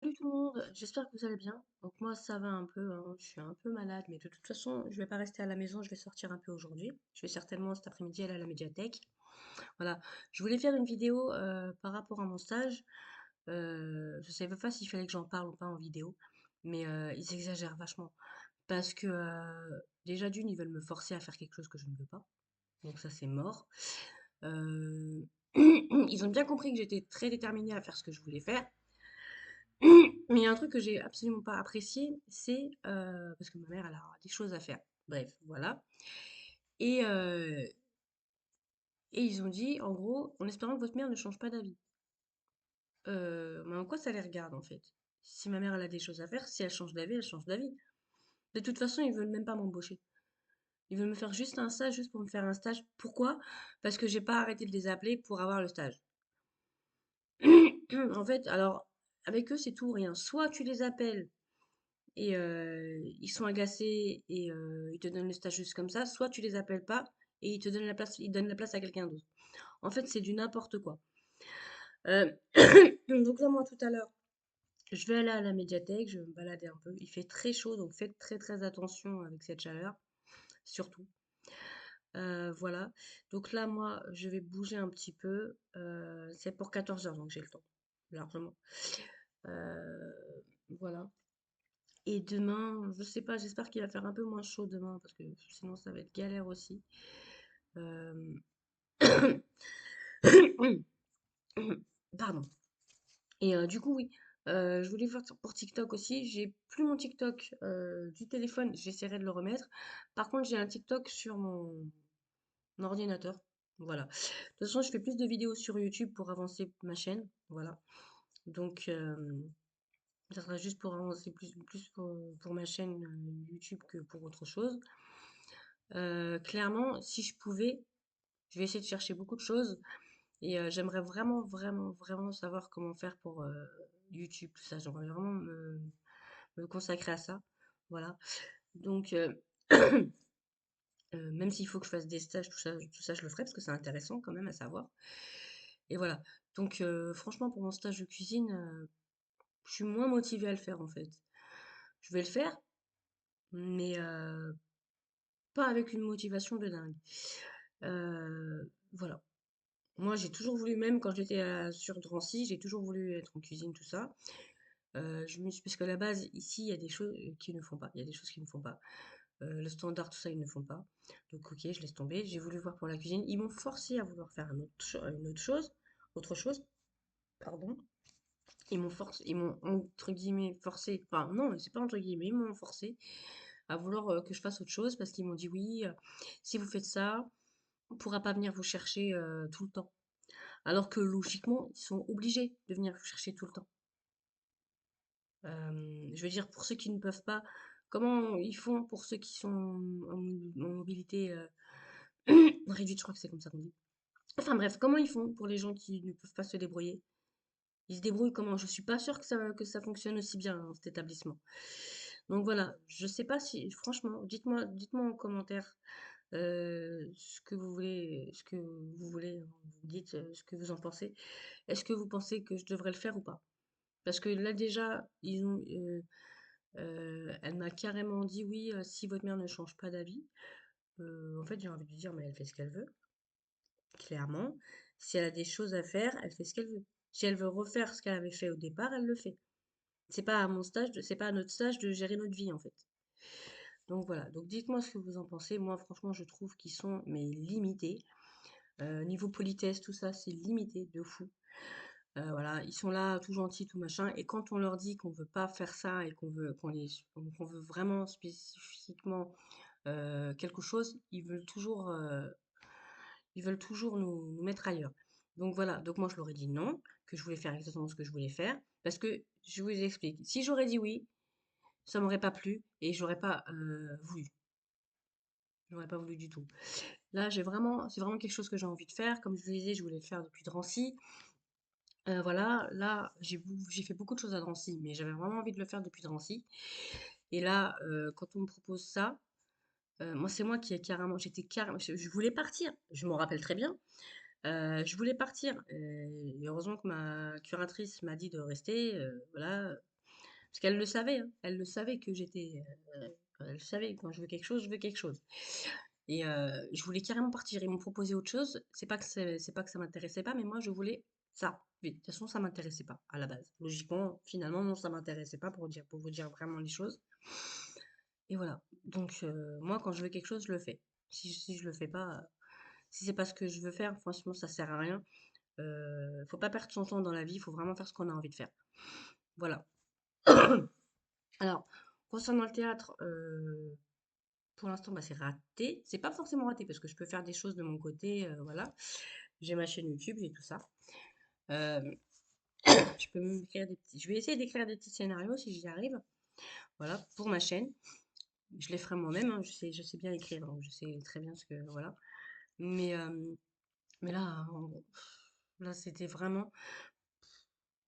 Salut tout le monde, j'espère que vous allez bien. Donc moi ça va un peu, hein, je suis un peu malade, mais de toute façon je vais pas rester à la maison, je vais sortir un peu aujourd'hui. Je vais certainement cet après-midi aller à la médiathèque. Voilà, je voulais faire une vidéo par rapport à mon stage. Je savais pas s'il fallait que j'en parle ou pas en vidéo, mais ils exagèrent vachement. Parce que déjà d'une, ils veulent me forcer à faire quelque chose que je ne veux pas. Donc ça c'est mort. Euh, Ils ont bien compris que j'étais très déterminée à faire ce que je voulais faire. Mais il y a un truc que j'ai absolument pas apprécié, c'est parce que ma mère, elle a des choses à faire. Bref, voilà. Et, euh, et ils ont dit, en gros, en espérant que votre mère ne change pas d'avis. Mais en quoi ça les regarde, en fait? Si ma mère, elle a des choses à faire, si elle change d'avis, elle change d'avis. De toute façon, ils veulent même pas m'embaucher. Ils veulent me faire juste un stage, juste pour me faire un stage. Pourquoi? Parce que j'ai pas arrêté de les appeler pour avoir le stage. En fait, alors, avec eux, c'est tout ou rien. Soit tu les appelles et ils sont agacés et ils te donnent le stage juste comme ça, soit tu les appelles pas et ils te donnent la place, ils donnent la place à quelqu'un d'autre. En fait, c'est du n'importe quoi. Euh, donc là, moi, tout à l'heure, je vais aller à la médiathèque, je vais me balader un peu. Il fait très chaud, donc faites très très attention avec cette chaleur, surtout. Voilà. Donc là, moi, je vais bouger un petit peu. C'est pour 14 heures, donc j'ai le temps, largement. Euh, voilà. Et demain, je sais pas, j'espère qu'il va faire un peu moins chaud demain parce que sinon ça va être galère aussi. Euh, Pardon. Et du coup, oui, je voulais faire pour TikTok aussi. J'ai plus mon TikTok du téléphone, j'essaierai de le remettre. Par contre, j'ai un TikTok sur mon ordinateur. Voilà. De toute façon, je fais plus de vidéos sur YouTube pour avancer ma chaîne. Voilà. Donc, ça sera juste pour avancer plus pour ma chaîne YouTube que pour autre chose. Clairement, si je pouvais, je vais essayer de chercher beaucoup de choses et j'aimerais vraiment, vraiment, vraiment savoir comment faire pour YouTube, tout ça. J'aimerais vraiment me consacrer à ça. Voilà. Donc, même s'il faut que je fasse des stages, tout ça, je le ferai parce que c'est intéressant quand même à savoir. Et voilà. Donc, franchement, pour mon stage de cuisine, je suis moins motivée à le faire en fait. Je vais le faire, mais pas avec une motivation de dingue. Voilà. Moi, j'ai toujours voulu, même quand j'étais sur Drancy, j'ai toujours voulu être en cuisine, tout ça. Parce qu'à la base, ici, il y a des choses qui ne font pas. Il y a des choses qui ne font pas. Le standard, tout ça, ils ne font pas. Donc, ok, je laisse tomber. J'ai voulu voir pour la cuisine. Ils m'ont forcé à vouloir faire une autre chose, pardon. Ils m'ont entre guillemets forcé. Enfin, non, c'est pas entre guillemets, ils m'ont forcé à vouloir que je fasse autre chose parce qu'ils m'ont dit oui, si vous faites ça, on pourra pas venir vous chercher tout le temps. Alors que logiquement, ils sont obligés de venir vous chercher tout le temps. Je veux dire, pour ceux qui ne peuvent pas, comment ils font pour ceux qui sont en mobilité réduite, je crois que c'est comme ça qu'on dit. Enfin bref, comment ils font pour les gens qui ne peuvent pas se débrouiller? Ils se débrouillent comment? Je suis pas sûre que ça fonctionne aussi bien, hein, cet établissement. Donc voilà, je sais pas si, franchement, dites-moi en commentaire ce que vous voulez, hein. Vous dites ce que vous en pensez. Est-ce que vous pensez que je devrais le faire ou pas? Parce que là déjà, elle m'a carrément dit oui, si votre mère ne change pas d'avis. En fait, j'ai envie de lui dire, mais elle fait ce qu'elle veut, clairement. Si elle a des choses à faire, elle fait ce qu'elle veut. Si elle veut refaire ce qu'elle avait fait au départ, elle le fait. C'est pas à notre stage de gérer notre vie, en fait. Donc voilà. Donc dites-moi ce que vous en pensez. Moi, franchement, je trouve qu'ils sont, mais limités. Niveau politesse, tout ça, c'est limité de fou. Voilà, ils sont là, tout gentils, tout machin. Et quand on leur dit qu'on veut pas faire ça et qu'on veut vraiment spécifiquement quelque chose, ils veulent toujours nous mettre ailleurs. Donc voilà, donc moi je leur ai dit non, que je voulais faire exactement ce que je voulais faire, parce que je vous explique, si j'aurais dit oui, ça m'aurait pas plu et j'aurais pas voulu. J'aurais pas voulu du tout. Là, c'est vraiment quelque chose que j'ai envie de faire. Comme je vous disais, je voulais le faire depuis Drancy. Voilà, là, j'ai fait beaucoup de choses à Drancy, mais j'avais vraiment envie de le faire depuis Drancy. Et là, quand on me propose ça, moi, c'est moi qui ai carrément, je voulais partir. Je m'en rappelle très bien. Je voulais partir. Et heureusement que ma curatrice m'a dit de rester. Voilà. Parce qu'elle le savait, hein. Elle le savait que j'étais, elle savait quand je veux quelque chose, je veux quelque chose. Et je voulais carrément partir. Ils m'ont proposé autre chose. C'est pas que ça m'intéressait pas, mais moi je voulais ça. Oui, de toute façon, ça m'intéressait pas à la base. Logiquement, finalement, non, ça m'intéressait pas pour vous dire vraiment les choses. Et voilà. Donc moi, quand je veux quelque chose, je le fais. Si je le fais pas, si c'est pas ce que je veux faire, franchement, ça sert à rien. Faut pas perdre son temps dans la vie. Il faut vraiment faire ce qu'on a envie de faire. Voilà. Alors, concernant le théâtre, pour l'instant, bah, c'est raté. C'est pas forcément raté parce que je peux faire des choses de mon côté, voilà. J'ai ma chaîne YouTube, j'ai tout ça. Euh, je peux même écrire des petits. Je vais essayer d'écrire des petits scénarios si j'y arrive. Voilà, pour ma chaîne. Je les ferai moi-même, hein. Je sais bien écrire, donc je sais très bien ce que voilà. Mais mais là, là, c'était vraiment.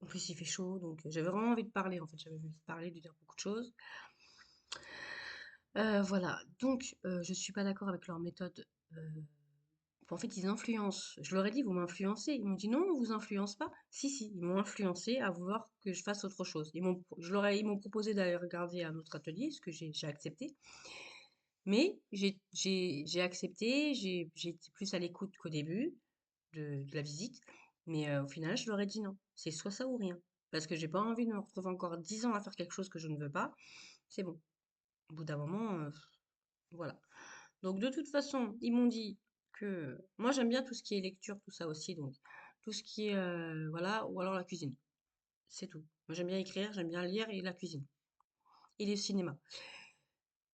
En plus, il fait chaud, donc j'avais vraiment envie de parler. En fait, j'avais envie de parler, de dire beaucoup de choses. Voilà. Donc, je suis pas d'accord avec leur méthode. En fait, ils influencent. Je leur ai dit, vous m'influencez. Ils m'ont dit, non, on vous influence pas. Si, si, ils m'ont influencé à vouloir que je fasse autre chose. Ils m'ont proposé d'aller regarder un autre atelier, ce que j'ai accepté. Mais j'ai accepté, j'ai été plus à l'écoute qu'au début de la visite. Mais au final, je leur ai dit non. C'est soit ça ou rien. Parce que j'ai pas envie de me retrouver encore 10 ans à faire quelque chose que je ne veux pas. C'est bon. Au bout d'un moment, voilà. Donc de toute façon, ils m'ont dit que moi j'aime bien tout ce qui est lecture, tout ça aussi, donc tout ce qui est voilà, ou alors la cuisine, c'est tout. Moi j'aime bien écrire, j'aime bien lire et la cuisine et le cinéma.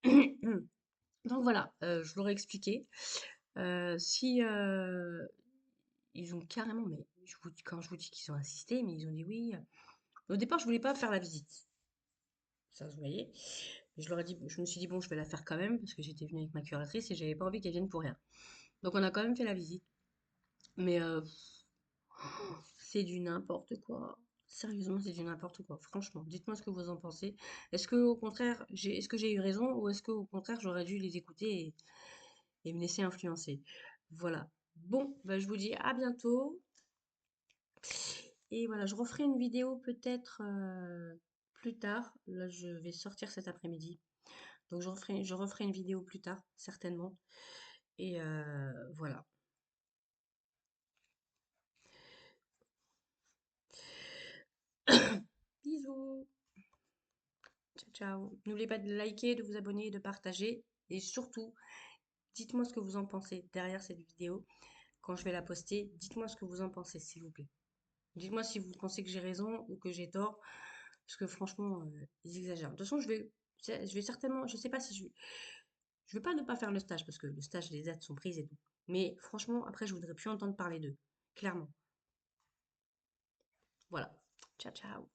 Donc voilà, je leur ai expliqué. Si ils ont carrément, mais quand je vous dis qu'ils ont insisté, mais ils ont dit oui. Au départ, je voulais pas faire la visite, ça vous voyez. Je leur ai dit, je me suis dit bon, je vais la faire quand même parce que j'étais venue avec ma curatrice et j'avais pas envie qu'elle vienne pour rien. Donc on a quand même fait la visite. Mais c'est du n'importe quoi. Sérieusement, c'est du n'importe quoi. Franchement, dites-moi ce que vous en pensez. Est-ce que au contraire, est-ce que j'ai eu raison ou est-ce que au contraire, j'aurais dû les écouter et me laisser influencer? Voilà. Bon, bah, je vous dis à bientôt. Et voilà, je referai une vidéo peut-être plus tard. Là, je vais sortir cet après-midi. Donc, je referai une vidéo plus tard, certainement. Et voilà. Bisous. Ciao, ciao. N'oubliez pas de liker, de vous abonner, de partager. Et surtout, dites-moi ce que vous en pensez derrière cette vidéo. Quand je vais la poster, dites-moi ce que vous en pensez, s'il vous plaît. Dites-moi si vous pensez que j'ai raison ou que j'ai tort. Parce que franchement, ils exagèrent. De toute façon, je vais certainement, je sais pas si je vais pas ne pas faire le stage parce que le stage, les dates sont prises et tout. Mais franchement, après, je voudrais plus entendre parler d'eux. Clairement. Voilà. Ciao, ciao.